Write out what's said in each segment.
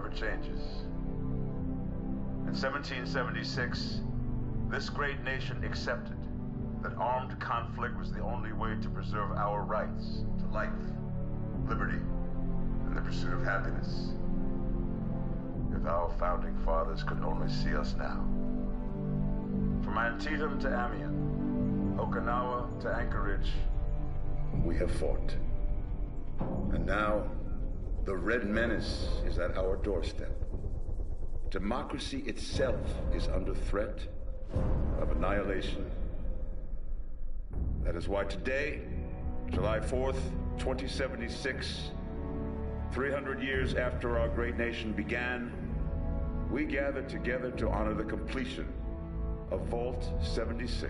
for changes. In 1776, this great nation accepted that armed conflict was the only way to preserve our rights to life, liberty, and the pursuit of happiness. If our founding fathers could only see us now. From Antietam to Amiens, Okinawa to Anchorage, we have fought. And now, the Red Menace is at our doorstep. Democracy itself is under threat of annihilation. That is why today, July 4th, 2076, 300 years after our great nation began, we gather together to honor the completion of Vault 76.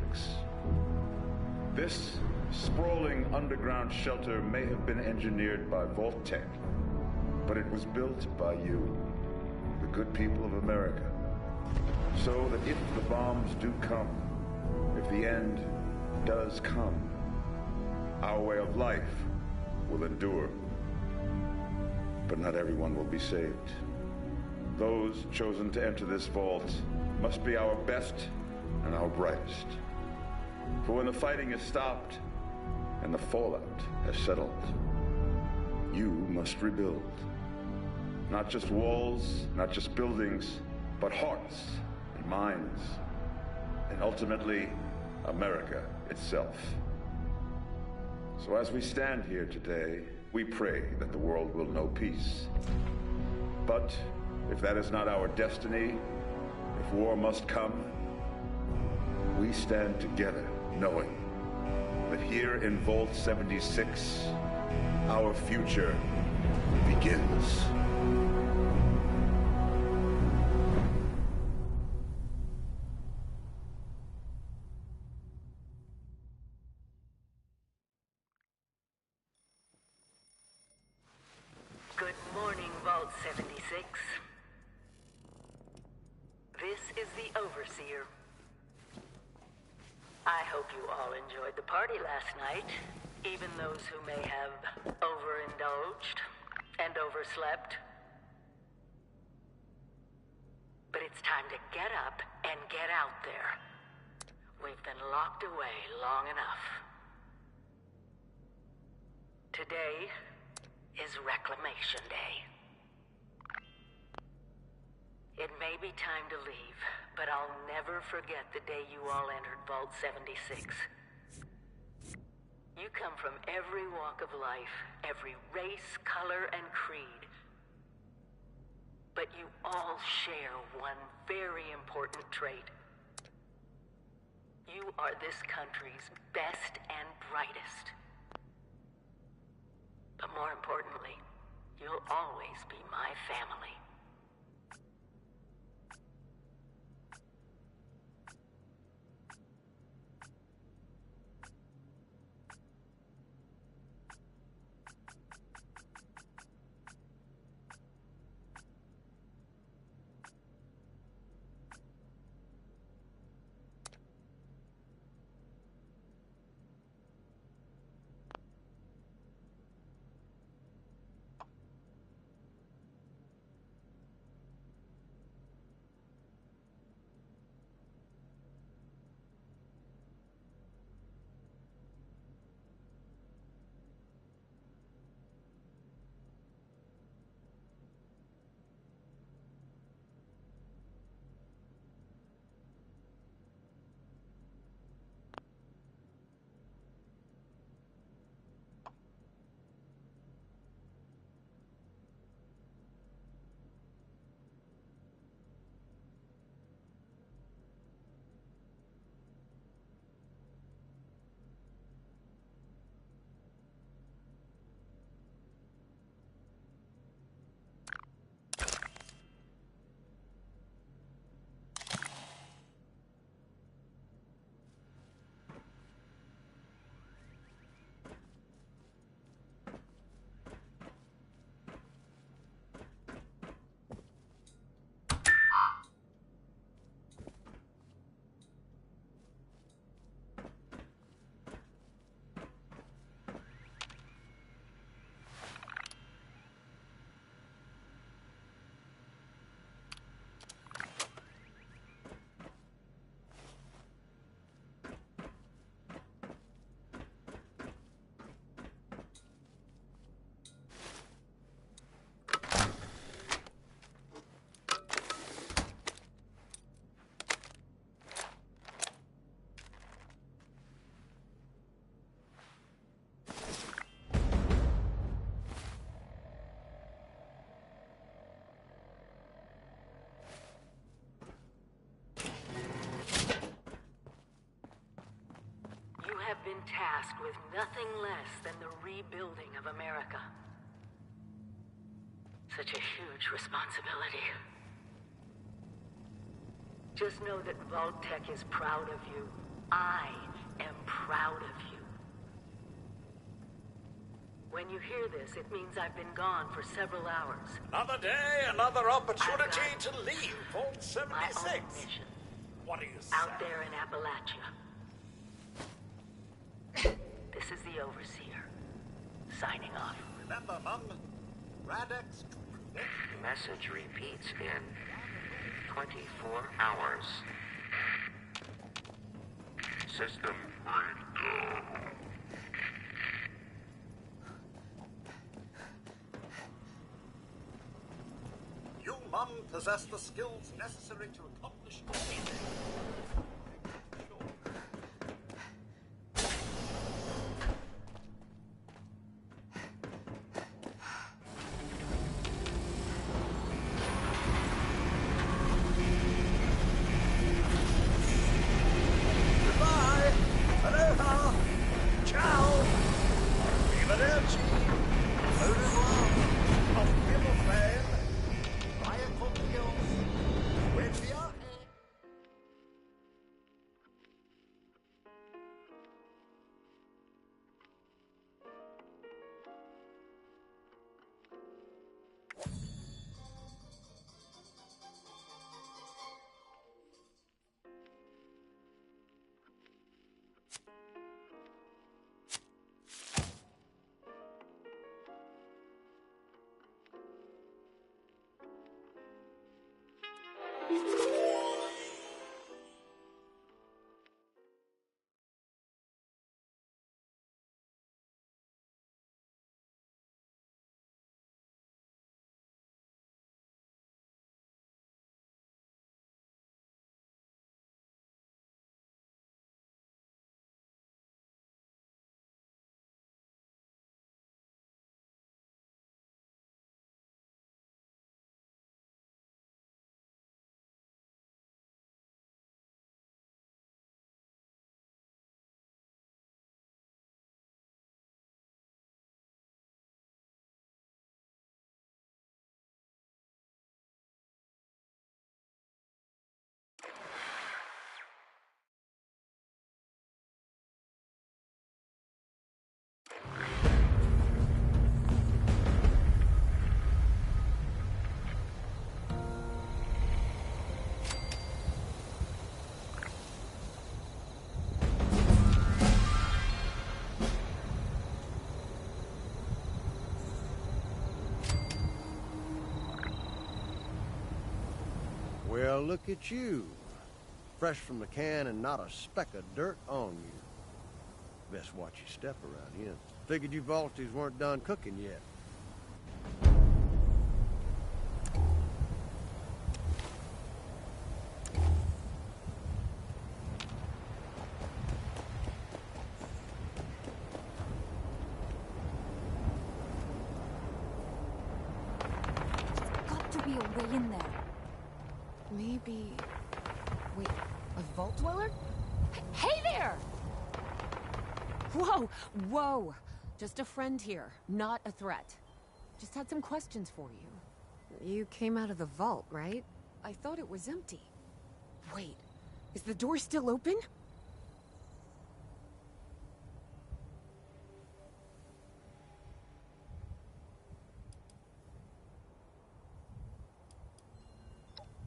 This sprawling underground shelter may have been engineered by Vault-Tec, but it was built by you, the good people of America, so that if the bombs do come, if the end does come, our way of life will endure. But not everyone will be saved. Those chosen to enter this vault must be our best and our brightest. For when the fighting is stopped and the fallout has settled, you must rebuild. Not just walls, not just buildings, but hearts and minds, and ultimately, America itself. So as we stand here today, we pray that the world will know peace. But if that is not our destiny, if war must come, we stand together knowing that here in Vault 76, our future begins. Good morning, Vault 76. This is the Overseer. I hope you all enjoyed the party last night, even those who may have overindulged and overslept. But it's time to get up and get out there. We've been locked away long enough. Today is Reclamation Day. It may be time to leave, but I'll never forget the day you all entered Vault 76. You come from every walk of life, every race, color, and creed. But you all share one very important trait. You are this country's best and brightest. But more importantly, you'll always be my family. have been tasked with nothing less than the rebuilding of America. Such a huge responsibility. Just know that Vault-Tec is proud of you. I am proud of you. When you hear this, it means I've been gone for several hours. Another day, another opportunity to leave Vault My 76. own mission. What do you say? Out there in Appalachia. This is the Overseer. Signing off. Remember, Mum, Radix. Message repeats in 24 hours. System breakdown. You, Mum, possess the skills necessary to accomplish anything. Goodbye. Aloha. Ciao. Arrivederci. Au revoir. Auf Wiedersehen. Vaya con Dios. Buen viaje. Well, look at you. Fresh from the can and not a speck of dirt on you. Best watch your step around here. Figured you Vaulties weren't done cooking yet. Got to be a way in there. Maybe... Wait, a vault dweller? Hey there! Whoa, whoa! Just a friend here, not a threat. Just had some questions for you. You came out of the vault, right? I thought it was empty. Wait, is the door still open?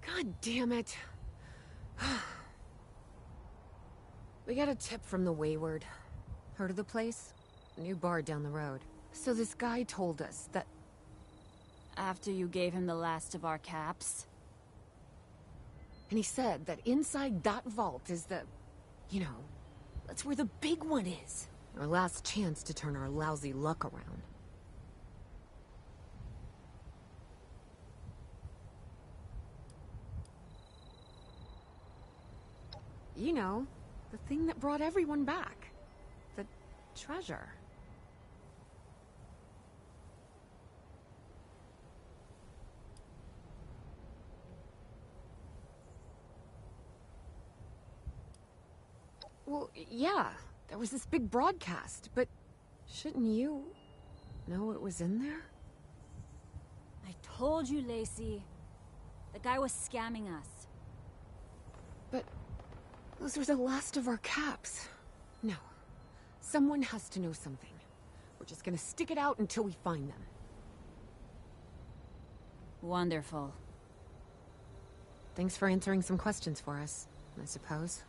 God damn it. We got a tip from the Wayward. Heard of the place? New bar down the road. So this guy told us that... After you gave him the last of our caps? And he said that inside that vault is the... You know, that's where the big one is. Our last chance to turn our lousy luck around. You know, The thing that brought everyone back. The treasure. well, yeah, There was this big broadcast, but shouldn't you know what was in there? I told you, Lacey. The guy was scamming us. But those were the last of our caps. No. Someone has to know something. We're just gonna stick it out until we find them. Wonderful. Thanks for answering some questions for us, I suppose.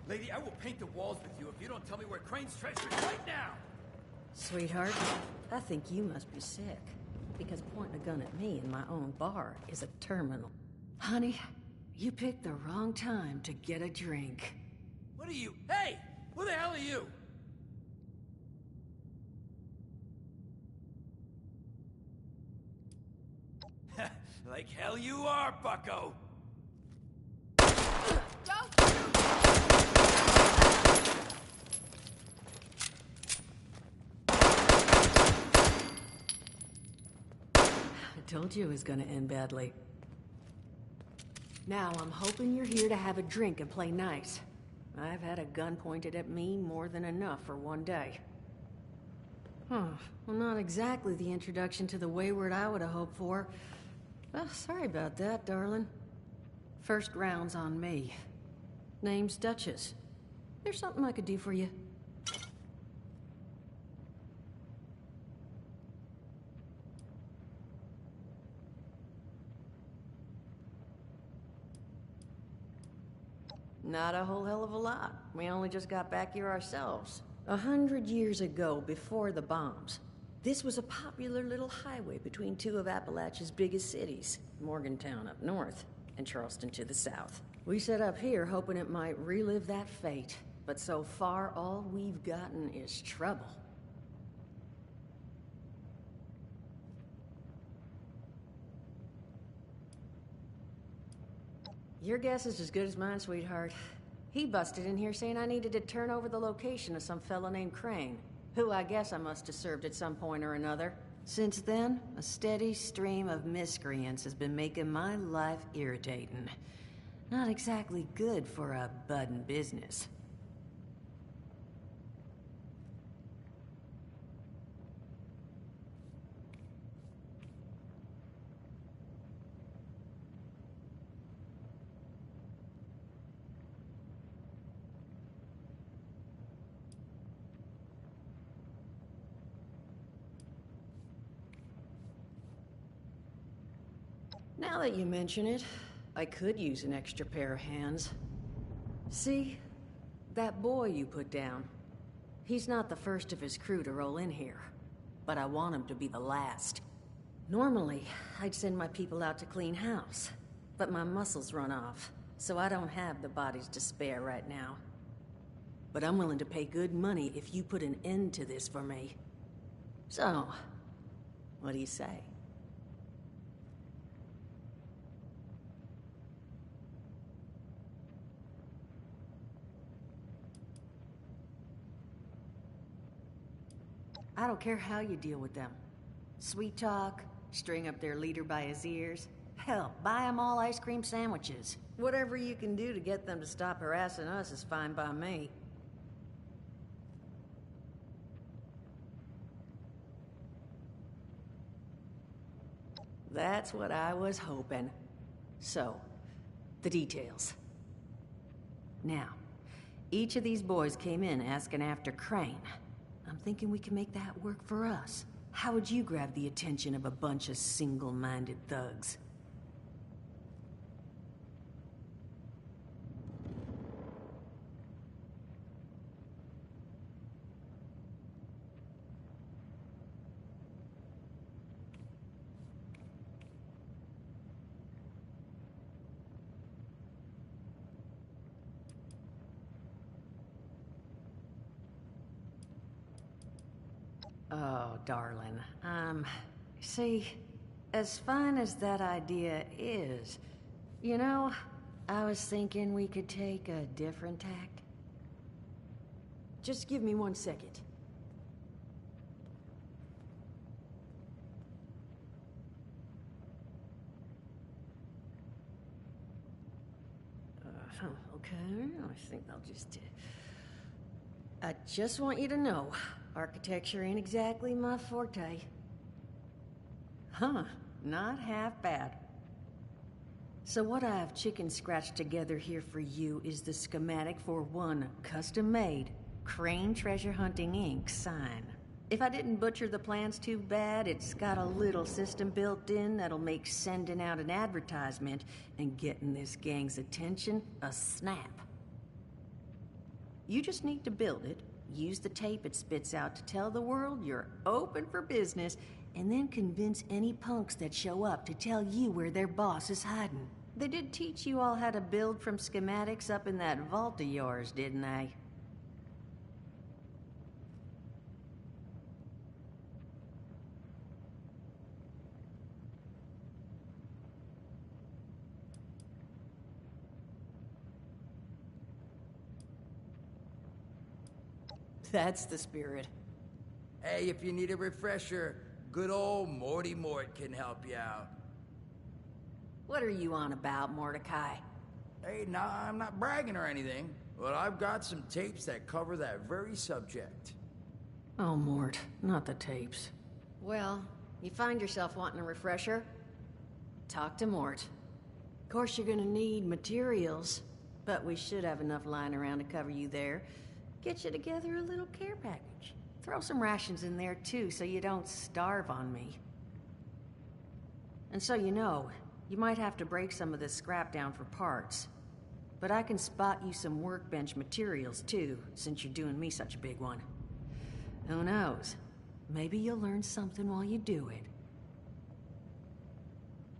Lady, I will paint the walls with you if you don't tell me where Crane's treasure is right now! Sweetheart, I think you must be sick. Because pointing a gun at me in my own bar is a terminal. Honey, you picked the wrong time to get a drink. What are you? Hey! Who the hell are you? Like hell you are, bucko! I told you it was gonna end badly. Now, I'm hoping you're here to have a drink and play nice. I've had a gun pointed at me more than enough for one day. Well, not exactly the introduction to the Wayward I would have hoped for. Well, sorry about that, darling. First round's on me. Name's Duchess. There's something I could do for you. Not a whole hell of a lot. We only just got back here ourselves. 100 years ago, before the bombs, this was a popular little highway between two of Appalachia's biggest cities, Morgantown up north, and Charleston to the south. We set up here hoping it might relive that fate, but so far all we've gotten is trouble. Your guess is as good as mine, sweetheart. He busted in here saying I needed to turn over the location of some fellow named Crane, who I guess I must have served at some point or another. Since then, a steady stream of miscreants has been making my life irritating. Not exactly good for a budding business. Now that you mention it, I could use an extra pair of hands. See? That boy you put down. He's not the first of his crew to roll in here, but I want him to be the last. Normally, I'd send my people out to clean house, but my muscles run off, so I don't have the bodies to spare right now. But I'm willing to pay good money if you put an end to this for me. So, what do you say? I don't care how you deal with them. Sweet talk, string up their leader by his ears. Hell, buy them all ice cream sandwiches. Whatever you can do to get them to stop harassing us is fine by me. That's what I was hoping. So, the details. Now, each of these boys came in asking after Crane. I'm thinking we can make that work for us. How would you grab the attention of a bunch of single-minded thugs? Oh, darling. See, as fine as that idea is, you know, I was thinking we could take a different tact. Just give me 1 second. Okay, I think I'll just... I just want you to know, architecture ain't exactly my forte. Huh, not half bad. So what I've chicken scratched together here for you is the schematic for one custom-made Crane Treasure Hunting Inc. sign. If I didn't butcher the plans too bad, it's got a little system built in that'll make sending out an advertisement and getting this gang's attention a snap. You just need to build it, use the tape it spits out to tell the world you're open for business, and then convince any punks that show up to tell you where their boss is hiding. They did teach you all how to build from schematics up in that vault of yours, didn't they? That's the spirit. Hey, if you need a refresher, good old Morty Mort can help you out. What are you on about, Mordecai? Hey, nah, I'm not bragging or anything, but I've got some tapes that cover that very subject. Oh, Mort, not the tapes. Well, you find yourself wanting a refresher? Talk to Mort. Of course, you're gonna need materials, but we should have enough lying around to cover you there. Get you together a little care package. Throw some rations in there, too, so you don't starve on me. And so you know, you might have to break some of this scrap down for parts. But I can spot you some workbench materials, too, since you're doing me such a big one. Who knows? Maybe you'll learn something while you do it.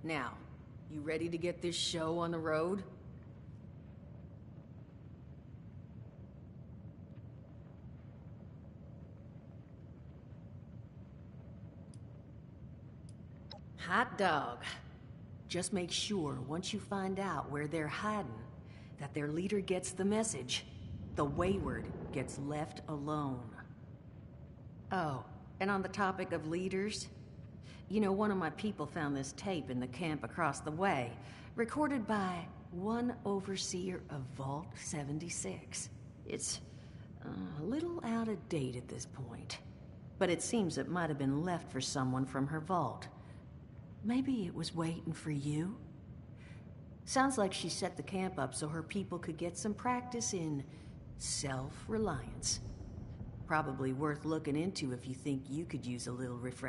Now, you ready to get this show on the road? Hot dog. Just make sure, once you find out where they're hiding, that their leader gets the message. The wayward gets left alone. Oh, and on the topic of leaders, you know, one of my people found this tape in the camp across the way, recorded by one overseer of Vault 76. It's a little out of date at this point, but it seems it might have been left for someone from her vault. Maybe it was waiting for you? Sounds like she set the camp up so her people could get some practice in self-reliance. Probably worth looking into if you think you could use a little refresh.